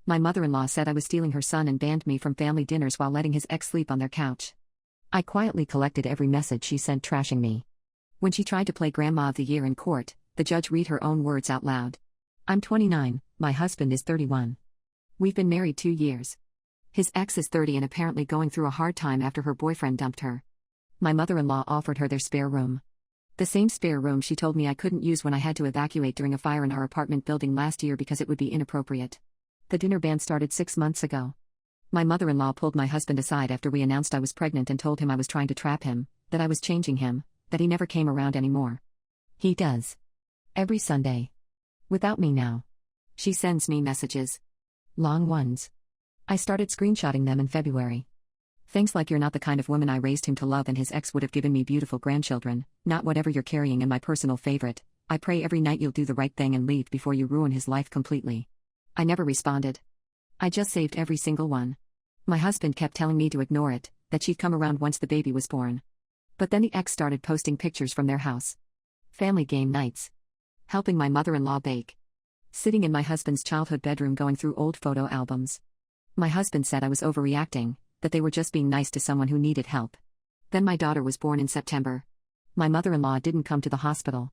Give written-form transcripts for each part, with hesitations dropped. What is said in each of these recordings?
My mother-in-law said I was stealing her son and banned me from family dinners while letting his ex sleep on their couch. I quietly collected every message she sent trashing me. When she tried to play Grandma of the Year in court, the judge read her own words out loud. I'm 29, my husband is 31. We've been married 2 years. His ex is 30 and apparently going through a hard time after her boyfriend dumped her. My mother-in-law offered her their spare room. The same spare room she told me I couldn't use when I had to evacuate during a fire in our apartment building last year because it would be inappropriate. The dinner ban started 6 months ago. My mother-in-law pulled my husband aside after we announced I was pregnant and told him I was trying to trap him, that I was changing him, that he never came around anymore. He does. Every Sunday. Without me now. She sends me messages. Long ones. I started screenshotting them in February. Things like, you're not the kind of woman I raised him to love and his ex would have given me beautiful grandchildren, not whatever you're carrying, and my personal favorite, I pray every night you'll do the right thing and leave before you ruin his life completely. I never responded. I just saved every single one. My husband kept telling me to ignore it, that she'd come around once the baby was born. But then the ex started posting pictures from their house. Family game nights. Helping my mother-in-law bake. Sitting in my husband's childhood bedroom going through old photo albums. My husband said I was overreacting, that they were just being nice to someone who needed help. Then my daughter was born in September. My mother-in-law didn't come to the hospital.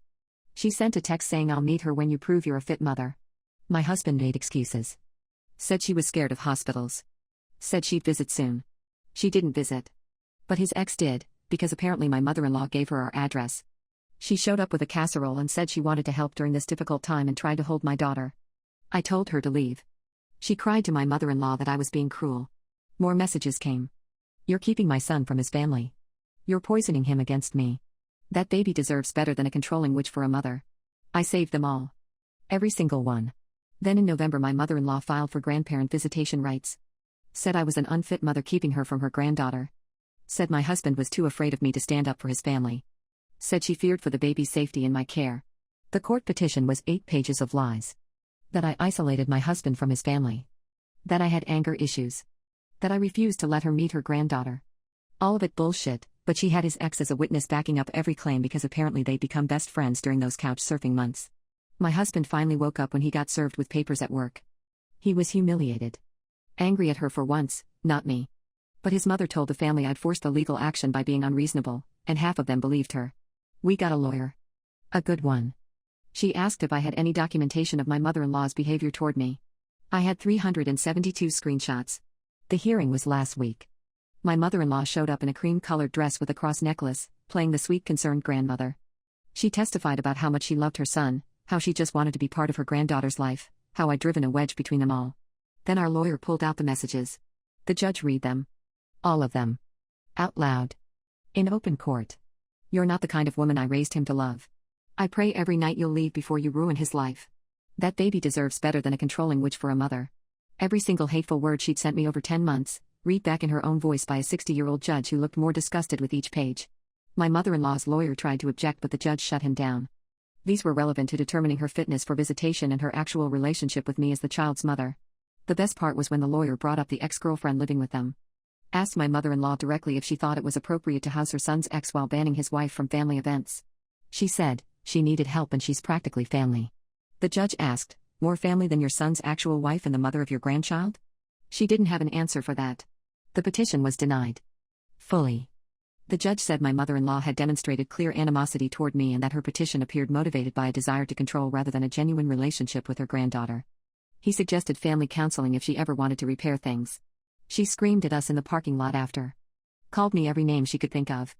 She sent a text saying I'll meet her when you prove you're a fit mother. My husband made excuses. Said she was scared of hospitals. Said she'd visit soon. She didn't visit. But his ex did, because apparently my mother-in-law gave her our address. She showed up with a casserole and said she wanted to help during this difficult time and tried to hold my daughter. I told her to leave. She cried to my mother-in-law that I was being cruel. More messages came. You're keeping my son from his family. You're poisoning him against me. That baby deserves better than a controlling witch for a mother. I saved them all. Every single one. Then in November my mother-in-law filed for grandparent visitation rights. Said I was an unfit mother keeping her from her granddaughter. Said my husband was too afraid of me to stand up for his family. Said she feared for the baby's safety in my care. The court petition was 8 pages of lies. That I isolated my husband from his family. That I had anger issues. That I refused to let her meet her granddaughter. All of it bullshit, but she had his ex as a witness backing up every claim because apparently they'd become best friends during those couch surfing months. My husband finally woke up when he got served with papers at work. He was humiliated. Angry at her for once, not me. But his mother told the family I'd forced the legal action by being unreasonable, and half of them believed her. We got a lawyer. A good one. She asked if I had any documentation of my mother-in-law's behavior toward me. I had 372 screenshots. The hearing was last week. My mother-in-law showed up in a cream-colored dress with a cross necklace, playing the sweet concerned grandmother. She testified about how much she loved her son, how she just wanted to be part of her granddaughter's life, how I'd driven a wedge between them all. Then our lawyer pulled out the messages. The judge read them. All of them. Out loud. In open court. You're not the kind of woman I raised him to love. I pray every night you'll leave before you ruin his life. That baby deserves better than a controlling witch for a mother. Every single hateful word she'd sent me over 10 months, read back in her own voice by a 60-year-old judge who looked more disgusted with each page. My mother-in-law's lawyer tried to object but the judge shut him down. These were relevant to determining her fitness for visitation and her actual relationship with me as the child's mother. The best part was when the lawyer brought up the ex-girlfriend living with them. Asked my mother-in-law directly if she thought it was appropriate to house her son's ex while banning his wife from family events. She said, she needed help and she's practically family. The judge asked, more family than your son's actual wife and the mother of your grandchild? She didn't have an answer for that. The petition was denied. Fully. The judge said my mother-in-law had demonstrated clear animosity toward me and that her petition appeared motivated by a desire to control rather than a genuine relationship with her granddaughter. He suggested family counseling if she ever wanted to repair things. She screamed at us in the parking lot after. Called me every name she could think of.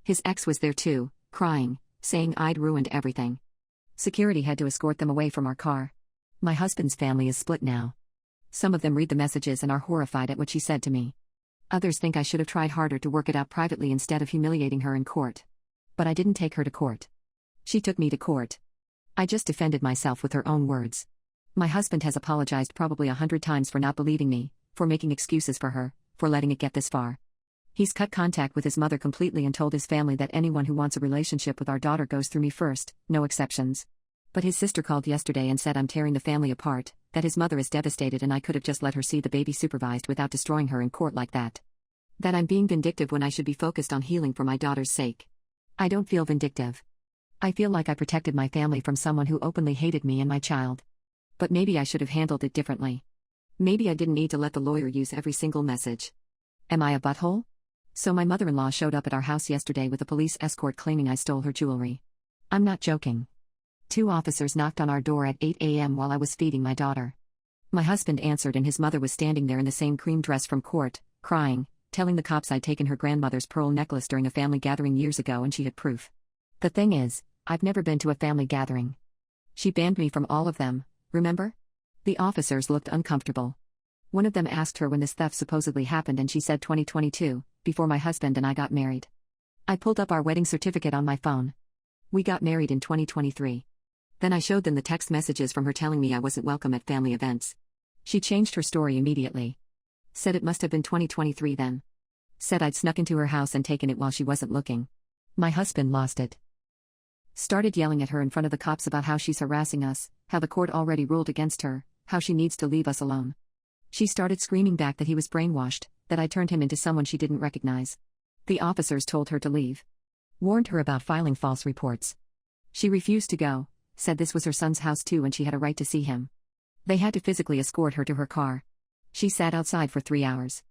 His ex was there too, crying, saying I'd ruined everything. Security had to escort them away from our car. My husband's family is split now. Some of them read the messages and are horrified at what she said to me. Others think I should have tried harder to work it out privately instead of humiliating her in court. But I didn't take her to court. She took me to court. I just defended myself with her own words. My husband has apologized probably 100 times for not believing me, for making excuses for her, for letting it get this far. He's cut contact with his mother completely and told his family that anyone who wants a relationship with our daughter goes through me first, no exceptions. But his sister called yesterday and said I'm tearing the family apart, that his mother is devastated and I could have just let her see the baby supervised without destroying her in court like that. That I'm being vindictive when I should be focused on healing for my daughter's sake. I don't feel vindictive. I feel like I protected my family from someone who openly hated me and my child. But maybe I should have handled it differently. Maybe I didn't need to let the lawyer use every single message. Am I a butthole? So my mother-in-law showed up at our house yesterday with a police escort claiming I stole her jewelry. I'm not joking. 2 officers knocked on our door at 8 a.m. while I was feeding my daughter. My husband answered and his mother was standing there in the same cream dress from court, crying, telling the cops I'd taken her grandmother's pearl necklace during a family gathering years ago and she had proof. The thing is, I've never been to a family gathering. She banned me from all of them, remember? The officers looked uncomfortable. One of them asked her when this theft supposedly happened and she said 2022, before my husband and I got married. I pulled up our wedding certificate on my phone. We got married in 2023. Then I showed them the text messages from her telling me I wasn't welcome at family events. She changed her story immediately. Said it must have been 2023 then. Said I'd snuck into her house and taken it while she wasn't looking. My husband lost it. Started yelling at her in front of the cops about how she's harassing us, how the court already ruled against her, how she needs to leave us alone. She started screaming back that he was brainwashed, that I turned him into someone she didn't recognize. The officers told her to leave. Warned her about filing false reports. She refused to go, said this was her son's house too and she had a right to see him. They had to physically escort her to her car. She sat outside for 3 hours.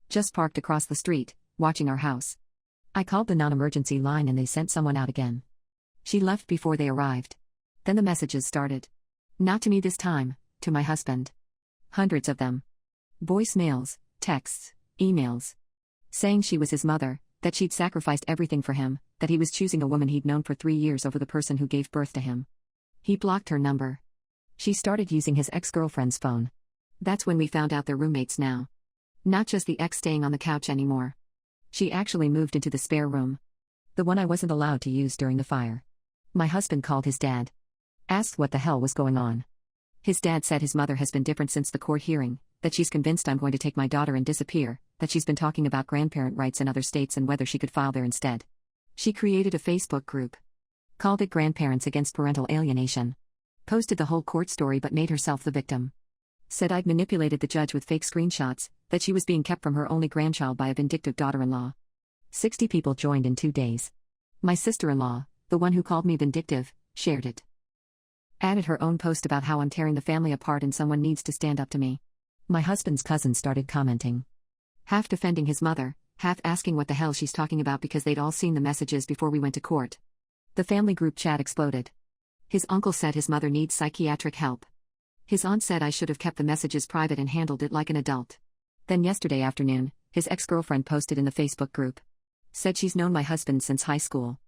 Just parked across the street, watching our house. I called the non-emergency line and they sent someone out again. She left before they arrived. Then the messages started. Not to me this time, to my husband. Hundreds of them. Voicemails, texts, emails. Saying she was his mother, that she'd sacrificed everything for him, that he was choosing a woman he'd known for 3 years over the person who gave birth to him. He blocked her number. She started using his ex-girlfriend's phone. That's when we found out they're roommates now. Not just the ex staying on the couch anymore. She actually moved into the spare room. The one I wasn't allowed to use during the fire. My husband called his dad. Asked what the hell was going on. His dad said his mother has been different since the court hearing, that she's convinced I'm going to take my daughter and disappear, that she's been talking about grandparent rights in other states and whether she could file there instead. She created a Facebook group. Called it Grandparents Against Parental Alienation. Posted the whole court story but made herself the victim. Said I'd manipulated the judge with fake screenshots, that she was being kept from her only grandchild by a vindictive daughter-in-law. 60 people joined in 2 days. My sister-in-law, the one who called me vindictive, shared it. Added her own post about how I'm tearing the family apart and someone needs to stand up to me. My husband's cousin started commenting. Half defending his mother, half asking what the hell she's talking about because they'd all seen the messages before we went to court. The family group chat exploded. His uncle said his mother needs psychiatric help. His aunt said I should have kept the messages private and handled it like an adult. Then yesterday afternoon, his ex-girlfriend posted in the Facebook group. Said she's known my husband since high school.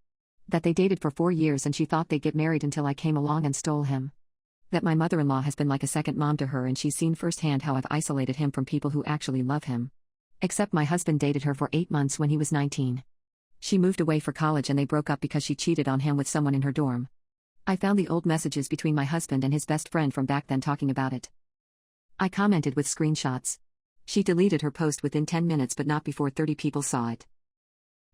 That they dated for 4 years and she thought they'd get married until I came along and stole him. That my mother-in-law has been like a second mom to her and she's seen firsthand how I've isolated him from people who actually love him. Except my husband dated her for 8 months when he was 19. She moved away for college and they broke up because she cheated on him with someone in her dorm. I found the old messages between my husband and his best friend from back then talking about it. I commented with screenshots. She deleted her post within 10 minutes but not before 30 people saw it.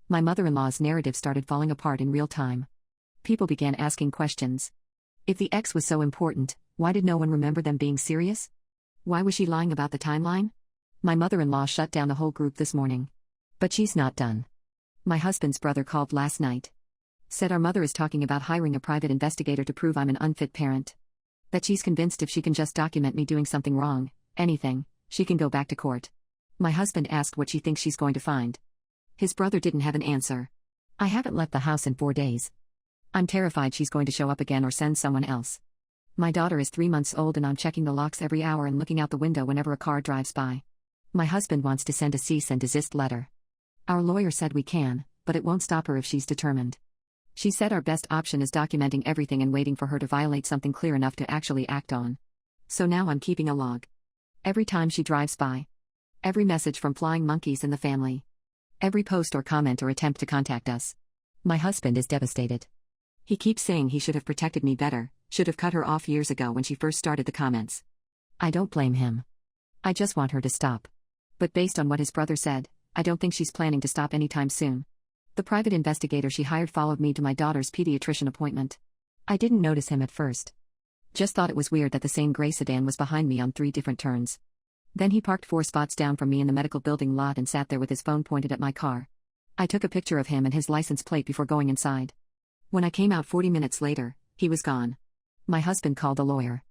My mother-in-law's narrative started falling apart in real time. People began asking questions. If the ex was so important, why did no one remember them being serious? Why was she lying about the timeline? My mother-in-law shut down the whole group this morning. But she's not done. My husband's brother called last night. Said our mother is talking about hiring a private investigator to prove I'm an unfit parent. That she's convinced if she can just document me doing something wrong, anything, she can go back to court. My husband asked what she thinks she's going to find. His brother didn't have an answer. I haven't left the house in 4 days. I'm terrified she's going to show up again or send someone else. My daughter is 3 months old and I'm checking the locks every hour and looking out the window whenever a car drives by. My husband wants to send a cease and desist letter. Our lawyer said we can, but it won't stop her if she's determined. She said our best option is documenting everything and waiting for her to violate something clear enough to actually act on. So now I'm keeping a log. Every time she drives by. Every message from flying monkeys in the family. Every post or comment or attempt to contact us. My husband is devastated. He keeps saying he should have protected me better, should have cut her off years ago when she first started the comments. I don't blame him. I just want her to stop. But based on what his brother said, I don't think she's planning to stop anytime soon. The private investigator she hired followed me to my daughter's pediatrician appointment. I didn't notice him at first. Just thought it was weird that the same gray sedan was behind me on 3 different turns. Then he parked 4 spots down from me in the medical building lot and sat there with his phone pointed at my car. I took a picture of him and his license plate before going inside. When I came out 40 minutes later, he was gone. My husband called a lawyer.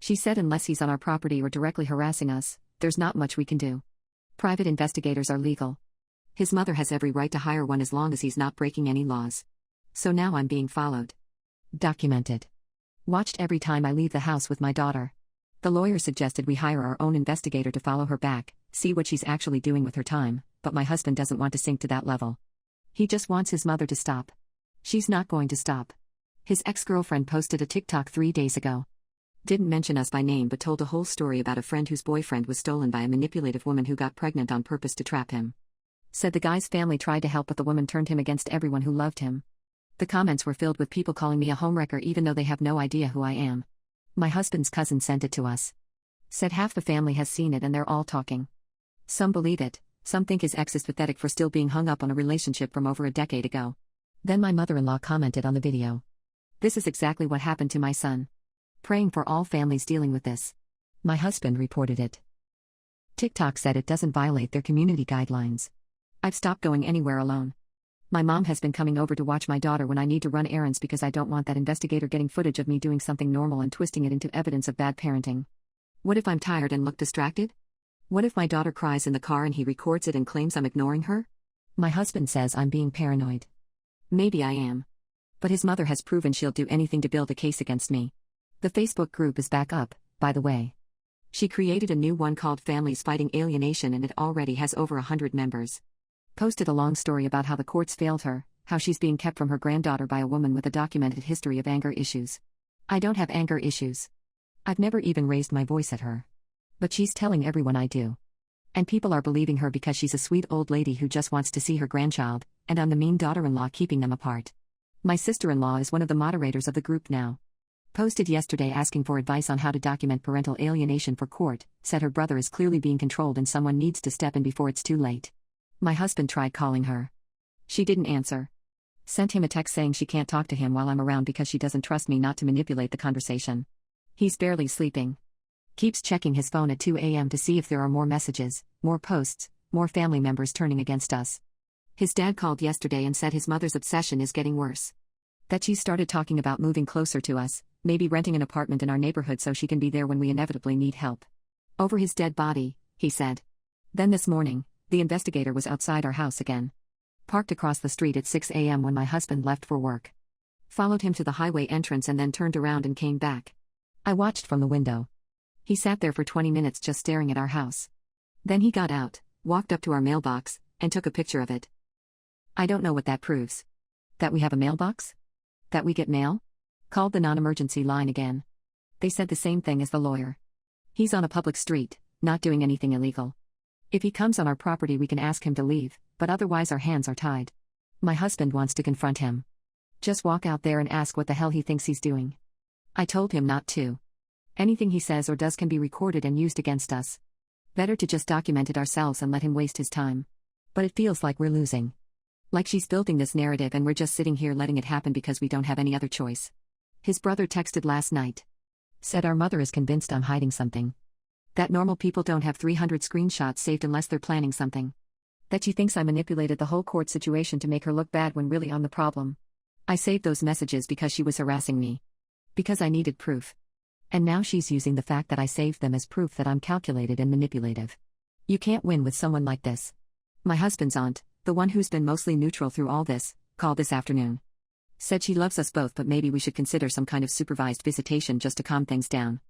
She said unless he's on our property or directly harassing us, There's not much we can do. Private investigators are legal. His mother has every right to hire one as long as he's not breaking any laws. So now I'm being followed. Documented. Watched every time I leave the house with my daughter. The lawyer suggested we hire our own investigator to follow her back, see what she's actually doing with her time, but my husband doesn't want to sink to that level. He just wants his mother to stop. She's not going to stop. His ex-girlfriend posted a TikTok 3 days ago. Didn't mention us by name but told a whole story about a friend whose boyfriend was stolen by a manipulative woman who got pregnant on purpose to trap him. Said the guy's family tried to help but the woman turned him against everyone who loved him. The comments were filled with people calling me a homewrecker even though they have no idea who I am. My husband's cousin sent it to us. Said half the family has seen it and they're all talking. Some believe it, some think his ex is pathetic for still being hung up on a relationship from over a decade ago. Then my mother-in-law commented on the video. This is exactly what happened to my son. Praying for all families dealing with this. My husband reported it. TikTok said it doesn't violate their community guidelines. I've stopped going anywhere alone. My mom has been coming over to watch my daughter when I need to run errands because I don't want that investigator getting footage of me doing something normal and twisting it into evidence of bad parenting. What if I'm tired and look distracted? What if my daughter cries in the car and he records it and claims I'm ignoring her? My husband says I'm being paranoid. Maybe I am. But his mother has proven she'll do anything to build a case against me. The Facebook group is back up, by the way. She created a new one called Families Fighting Alienation and it already has over 100 members. Posted a long story about how the courts failed her, how she's being kept from her granddaughter by a woman with a documented history of anger issues. I don't have anger issues. I've never even raised my voice at her. But she's telling everyone I do. And people are believing her because she's a sweet old lady who just wants to see her grandchild, and I'm the mean daughter-in-law keeping them apart. My sister-in-law is one of the moderators of the group now. Posted yesterday asking for advice on how to document parental alienation for court, said her brother is clearly being controlled and someone needs to step in before it's too late. My husband tried calling her. She didn't answer. Sent him a text saying she can't talk to him while I'm around because she doesn't trust me not to manipulate the conversation. He's barely sleeping. Keeps checking his phone at 2 a.m. to see if there are more messages, more posts, more family members turning against us. His dad called yesterday and said his mother's obsession is getting worse. That she started talking about moving closer to us, maybe renting an apartment in our neighborhood so she can be there when we inevitably need help. Over his dead body, he said. Then this morning, the investigator was outside our house again. Parked across the street at 6 a.m. when my husband left for work. Followed him to the highway entrance and then turned around and came back. I watched from the window. He sat there for 20 minutes just staring at our house. Then he got out, walked up to our mailbox, and took a picture of it. I don't know what that proves. That we have a mailbox? That we get mail? Called the non-emergency line again. They said the same thing as the lawyer. He's on a public street, not doing anything illegal. If he comes on our property we can ask him to leave, but otherwise our hands are tied. My husband wants to confront him. Just walk out there and ask what the hell he thinks he's doing. I told him not to. Anything he says or does can be recorded and used against us. Better to just document it ourselves and let him waste his time. But it feels like we're losing. Like she's building this narrative and we're just sitting here letting it happen because we don't have any other choice. His brother texted last night. Said our mother is convinced I'm hiding something. That normal people don't have 300 screenshots saved unless they're planning something. That she thinks I manipulated the whole court situation to make her look bad when really I'm the problem. I saved those messages because she was harassing me. Because I needed proof. And now she's using the fact that I saved them as proof that I'm calculated and manipulative. You can't win with someone like this. My husband's aunt, the one who's been mostly neutral through all this, called this afternoon. Said she loves us both but maybe we should consider some kind of supervised visitation just to calm things down.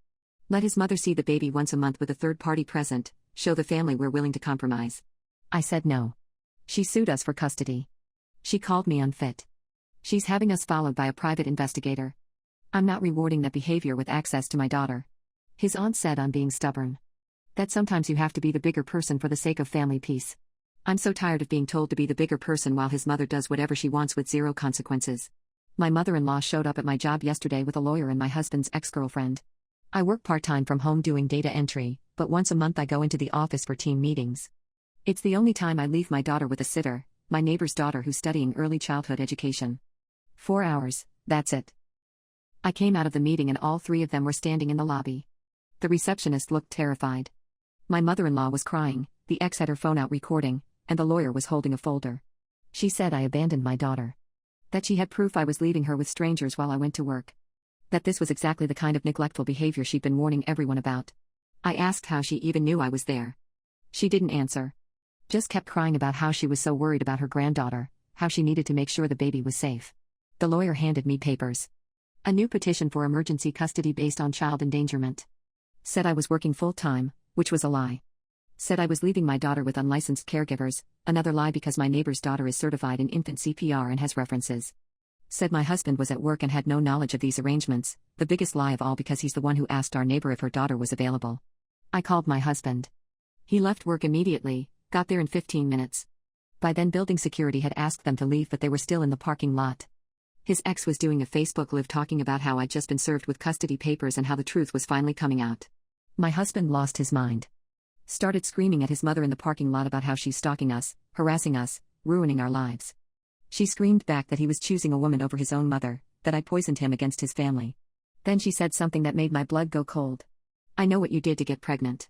Let his mother see the baby once a month with a third party present, show the family we're willing to compromise. I said no. She sued us for custody. She called me unfit. She's having us followed by a private investigator. I'm not rewarding that behavior with access to my daughter. His aunt said I'm being stubborn. That sometimes you have to be the bigger person for the sake of family peace. I'm so tired of being told to be the bigger person while his mother does whatever she wants with zero consequences. My mother-in-law showed up at my job yesterday with a lawyer and my husband's ex-girlfriend. I work part-time from home doing data entry, but once a month I go into the office for team meetings. It's the only time I leave my daughter with a sitter, my neighbor's daughter who's studying early childhood education. 4 hours, that's it. I came out of the meeting and all three of them were standing in the lobby. The receptionist looked terrified. My mother-in-law was crying, the ex had her phone out recording, and the lawyer was holding a folder. She said I abandoned my daughter. That she had proof I was leaving her with strangers while I went to work. That this was exactly the kind of neglectful behavior she'd been warning everyone about. I asked how she even knew I was there. She didn't answer. Just kept crying about how she was so worried about her granddaughter, how she needed to make sure the baby was safe. The lawyer handed me papers. A new petition for emergency custody based on child endangerment. Said I was working full-time, which was a lie. Said I was leaving my daughter with unlicensed caregivers, another lie because my neighbor's daughter is certified in infant CPR and has references. Said my husband was at work and had no knowledge of these arrangements, the biggest lie of all because he's the one who asked our neighbor if her daughter was available. I called my husband. He left work immediately, got there in 15 minutes. By then building security had asked them to leave but they were still in the parking lot. His ex was doing a Facebook Live talking about how I'd just been served with custody papers and how the truth was finally coming out. My husband lost his mind. Started screaming at his mother in the parking lot about how she's stalking us, harassing us, ruining our lives. She screamed back that he was choosing a woman over his own mother, that I poisoned him against his family. Then she said something that made my blood go cold. I know what you did to get pregnant.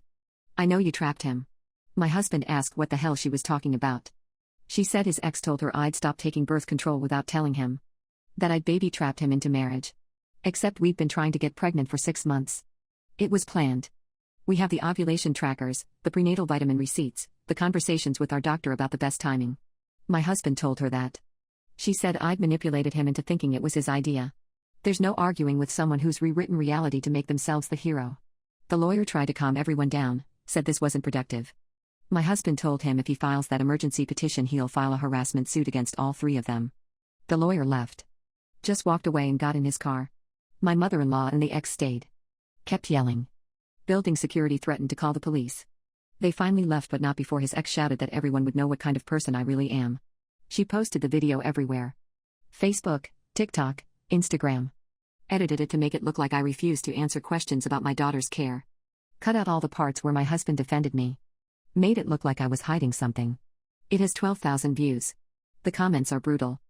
I know you trapped him. My husband asked what the hell she was talking about. She said his ex told her I'd stop taking birth control without telling him. That I'd baby trapped him into marriage. Except we'd been trying to get pregnant for 6 months. It was planned. We have the ovulation trackers, the prenatal vitamin receipts, the conversations with our doctor about the best timing. My husband told her that. She said I'd manipulated him into thinking it was his idea. There's no arguing with someone who's rewritten reality to make themselves the hero. The lawyer tried to calm everyone down, said this wasn't productive. My husband told him if he files that emergency petition he'll file a harassment suit against all 3 of them. The lawyer left. Just walked away and got in his car. My mother-in-law and the ex stayed. Kept yelling. Building security threatened to call the police. They finally left but not before his ex shouted that everyone would know what kind of person I really am. She posted the video everywhere. Facebook, TikTok, Instagram. Edited it to make it look like I refused to answer questions about my daughter's care. Cut out all the parts where my husband defended me. Made it look like I was hiding something. It has 12,000 views. The comments are brutal.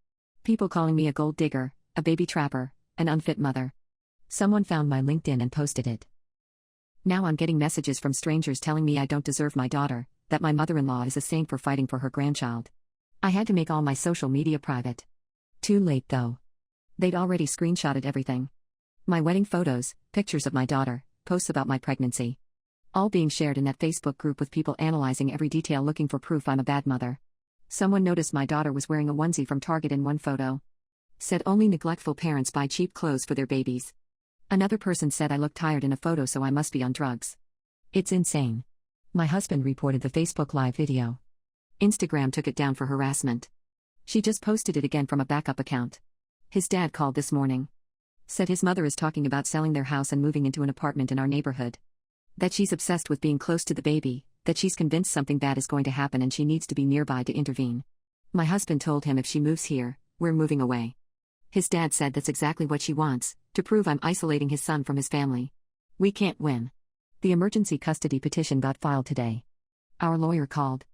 People calling me a gold digger, a baby trapper, an unfit mother. Someone found my LinkedIn and posted it. Now I'm getting messages from strangers telling me I don't deserve my daughter, that my mother-in-law is a saint for fighting for her grandchild. I had to make all my social media private. Too late though. They'd already screenshotted everything. My wedding photos, pictures of my daughter, posts about my pregnancy. All being shared in that Facebook group with people analyzing every detail looking for proof I'm a bad mother. Someone noticed my daughter was wearing a onesie from Target in one photo. Said only neglectful parents buy cheap clothes for their babies. Another person said I look tired in a photo so I must be on drugs. It's insane. My husband reported the Facebook Live video. Instagram took it down for harassment. She just posted it again from a backup account. His dad called this morning. Said his mother is talking about selling their house and moving into an apartment in our neighborhood. That she's obsessed with being close to the baby, that she's convinced something bad is going to happen and she needs to be nearby to intervene. My husband told him if she moves here, we're moving away. His dad said that's exactly what she wants, to prove I'm isolating his son from his family. We can't win. The emergency custody petition got filed today. Our lawyer called.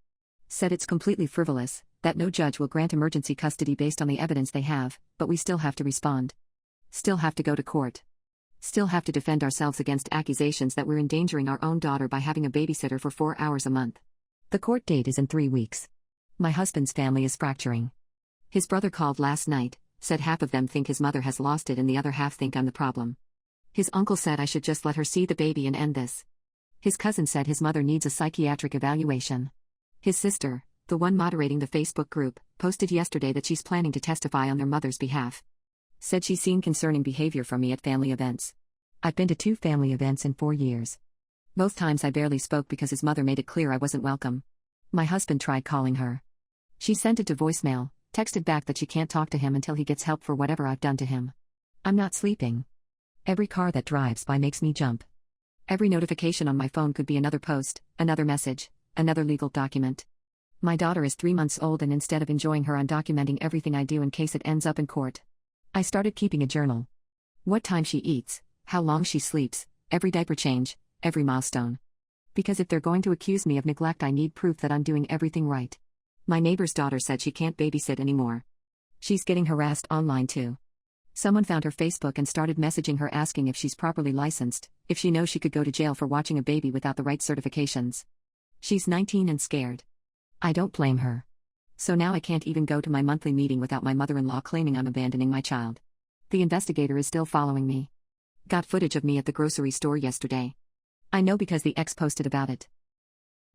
Said it's completely frivolous, that no judge will grant emergency custody based on the evidence they have, but we still have to respond. Still have to go to court. Still have to defend ourselves against accusations that we're endangering our own daughter by having a babysitter for 4 hours a month. The court date is in 3 weeks. My husband's family is fracturing. His brother called last night, said half of them think his mother has lost it and the other half think I'm the problem. His uncle said I should just let her see the baby and end this. His cousin said his mother needs a psychiatric evaluation. His sister, the one moderating the Facebook group, posted yesterday that she's planning to testify on their mother's behalf. Said she's seen concerning behavior from me at family events. I've been to 2 family events in 4 years. Both times I barely spoke because his mother made it clear I wasn't welcome. My husband tried calling her. She sent it to voicemail, texted back that she can't talk to him until he gets help for whatever I've done to him. I'm not sleeping. Every car that drives by makes me jump. Every notification on my phone could be another post, another message, another legal document. My daughter is 3 months old and instead of enjoying her I'm documenting everything I do in case it ends up in court. I started keeping a journal. What time she eats, how long she sleeps, every diaper change, every milestone. Because if they're going to accuse me of neglect I need proof that I'm doing everything right. My neighbor's daughter said she can't babysit anymore. She's getting harassed online too. Someone found her Facebook and started messaging her asking if she's properly licensed, if she knows she could go to jail for watching a baby without the right certifications. She's 19 and scared. I don't blame her. So now I can't even go to my monthly meeting without my mother-in-law claiming I'm abandoning my child. The investigator is still following me. Got footage of me at the grocery store yesterday. I know because the ex posted about it.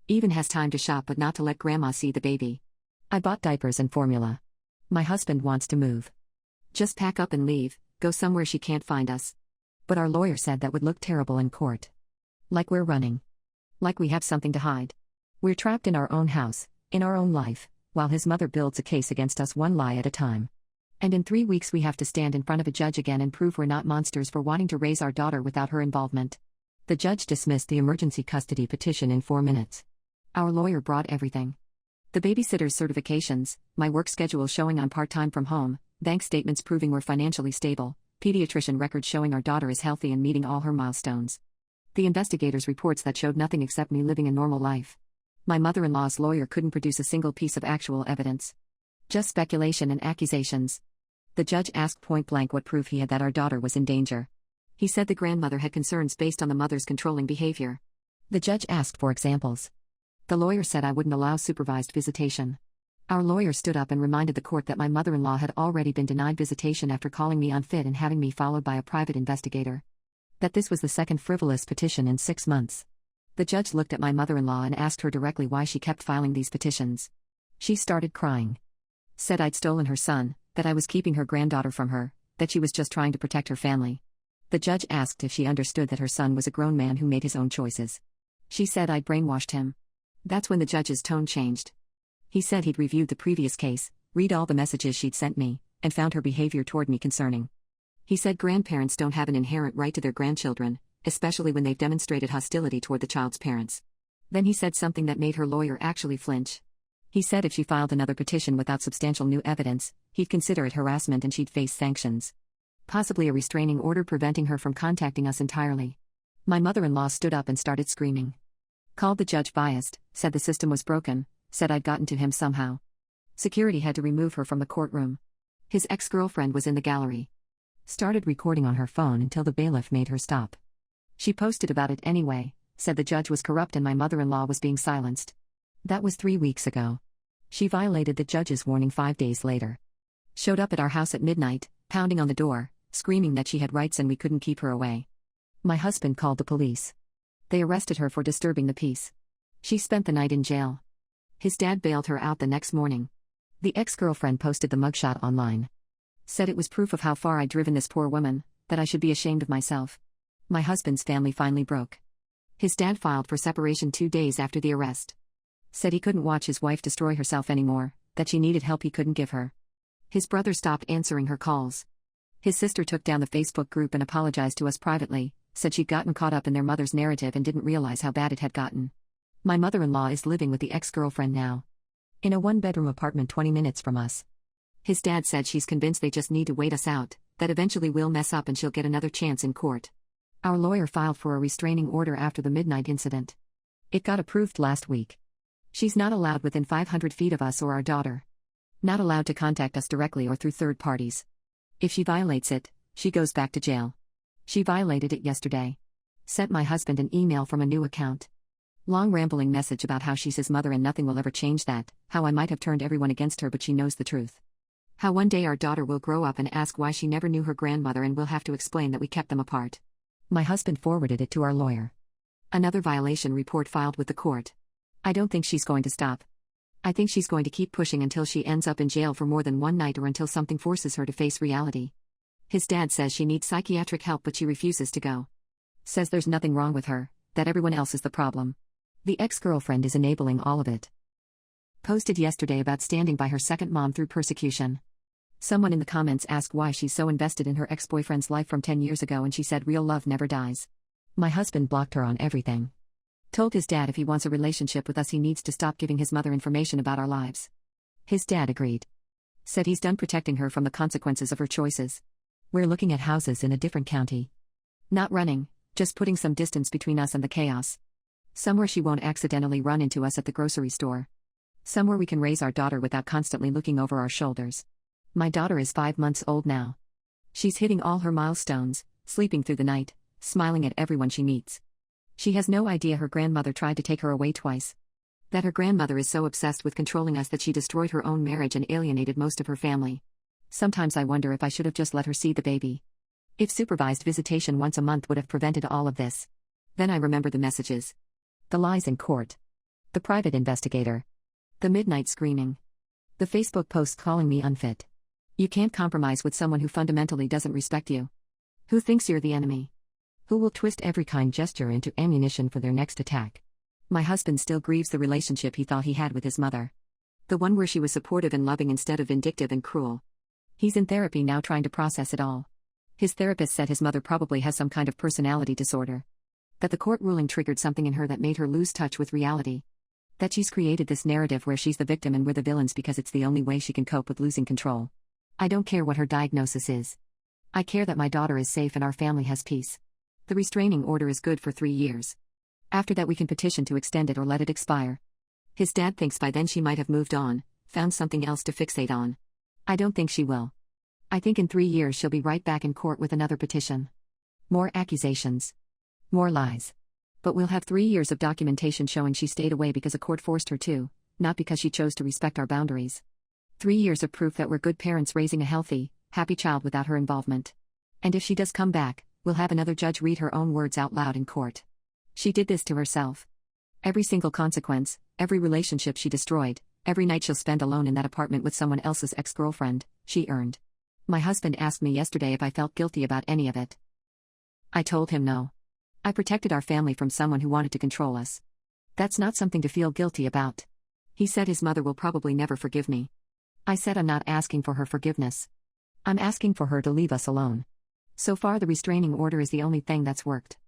Even has time to shop but not to let grandma see the baby. I bought diapers and formula. My husband wants to move. Just pack up and leave, go somewhere she can't find us. But our lawyer said that would look terrible in court. Like we're running. Like we have something to hide. We're trapped in our own house, in our own life, while his mother builds a case against us one lie at a time. And in 3 weeks we have to stand in front of a judge again and prove we're not monsters for wanting to raise our daughter without her involvement. The judge dismissed the emergency custody petition in 4 minutes. Our lawyer brought everything. The babysitter's certifications, my work schedule showing I'm part-time from home, bank statements proving we're financially stable, pediatrician records showing our daughter is healthy and meeting all her milestones. The investigators' reports that showed nothing except me living a normal life. My mother-in-law's lawyer couldn't produce a single piece of actual evidence. Just speculation and accusations. The judge asked point-blank what proof he had that our daughter was in danger. He said the grandmother had concerns based on the mother's controlling behavior. The judge asked for examples. The lawyer said I wouldn't allow supervised visitation. Our lawyer stood up and reminded the court that my mother-in-law had already been denied visitation after calling me unfit and having me followed by a private investigator. That this was the second frivolous petition in 6 months. The judge looked at my mother-in-law and asked her directly why she kept filing these petitions. She started crying. Said I'd stolen her son, that I was keeping her granddaughter from her, that she was just trying to protect her family. The judge asked if she understood that her son was a grown man who made his own choices. She said I'd brainwashed him. That's when the judge's tone changed. He said he'd reviewed the previous case, read all the messages she'd sent me, and found her behavior toward me concerning. He said grandparents don't have an inherent right to their grandchildren, especially when they've demonstrated hostility toward the child's parents. Then he said something that made her lawyer actually flinch. He said if she filed another petition without substantial new evidence, he'd consider it harassment and she'd face sanctions. Possibly a restraining order preventing her from contacting us entirely. My mother-in-law stood up and started screaming. Called the judge biased, said the system was broken, said I'd gotten to him somehow. Security had to remove her from the courtroom. His ex-girlfriend was in the gallery. Started recording on her phone until the bailiff made her stop. She posted about it anyway, said the judge was corrupt and my mother-in-law was being silenced. That was 3 weeks ago. She violated the judge's warning 5 days later. Showed up at our house at midnight, pounding on the door, screaming that she had rights and we couldn't keep her away. My husband called the police. They arrested her for disturbing the peace. She spent the night in jail. His dad bailed her out the next morning. The ex-girlfriend posted the mugshot online. Said it was proof of how far I'd driven this poor woman, that I should be ashamed of myself. My husband's family finally broke. His dad filed for separation 2 days after the arrest. Said he couldn't watch his wife destroy herself anymore, that she needed help he couldn't give her. His brother stopped answering her calls. His sister took down the Facebook group and apologized to us privately, said she'd gotten caught up in their mother's narrative and didn't realize how bad it had gotten. My mother-in-law is living with the ex-girlfriend now. In a 1-bedroom apartment 20 minutes from us. His dad said she's convinced they just need to wait us out, that eventually we'll mess up and she'll get another chance in court. Our lawyer filed for a restraining order after the midnight incident. It got approved last week. She's not allowed within 500 feet of us or our daughter. Not allowed to contact us directly or through third parties. If she violates it, she goes back to jail. She violated it yesterday. Sent my husband an email from a new account. Long rambling message about how she's his mother and nothing will ever change that, how I might have turned everyone against her but she knows the truth. How one day our daughter will grow up and ask why she never knew her grandmother and we'll have to explain that we kept them apart. My husband forwarded it to our lawyer. Another violation report filed with the court. I don't think she's going to stop. I think she's going to keep pushing until she ends up in jail for more than one night or until something forces her to face reality. His dad says she needs psychiatric help but she refuses to go. Says there's nothing wrong with her, that everyone else is the problem. The ex-girlfriend is enabling all of it. Posted yesterday about standing by her second mom through persecution. Someone in the comments asked why she's so invested in her ex-boyfriend's life from 10 years ago and she said real love never dies. My husband blocked her on everything. Told his dad if he wants a relationship with us he needs to stop giving his mother information about our lives. His dad agreed. Said he's done protecting her from the consequences of her choices. We're looking at houses in a different county. Not running, just putting some distance between us and the chaos. Somewhere she won't accidentally run into us at the grocery store. Somewhere we can raise our daughter without constantly looking over our shoulders. My daughter is 5 months old now. She's hitting all her milestones, sleeping through the night, smiling at everyone she meets. She has no idea her grandmother tried to take her away twice. That her grandmother is so obsessed with controlling us that she destroyed her own marriage and alienated most of her family. Sometimes I wonder if I should have just let her see the baby. If supervised visitation once a month would have prevented all of this. Then I remember the messages. The lies in court. The private investigator. The midnight screaming. The Facebook post calling me unfit. You can't compromise with someone who fundamentally doesn't respect you. Who thinks you're the enemy. Who will twist every kind gesture into ammunition for their next attack. My husband still grieves the relationship he thought he had with his mother. The one where she was supportive and loving instead of vindictive and cruel. He's in therapy now trying to process it all. His therapist said his mother probably has some kind of personality disorder. That the court ruling triggered something in her that made her lose touch with reality. That she's created this narrative where she's the victim and we're the villains because it's the only way she can cope with losing control. I don't care what her diagnosis is. I care that my daughter is safe and our family has peace. The restraining order is good for 3 years. After that we can petition to extend it or let it expire. His dad thinks by then she might have moved on, found something else to fixate on. I don't think she will. I think in 3 years she'll be right back in court with another petition. More accusations. More lies. But we'll have 3 years of documentation showing she stayed away because a court forced her to, not because she chose to respect our boundaries. 3 years of proof that we're good parents raising a healthy, happy child without her involvement. And if she does come back, we'll have another judge read her own words out loud in court. She did this to herself. Every single consequence, every relationship she destroyed, every night she'll spend alone in that apartment with someone else's ex-girlfriend, she earned. My husband asked me yesterday if I felt guilty about any of it. I told him no. I protected our family from someone who wanted to control us. That's not something to feel guilty about. He said his mother will probably never forgive me. I said I'm not asking for her forgiveness. I'm asking for her to leave us alone. So far the restraining order is the only thing that's worked.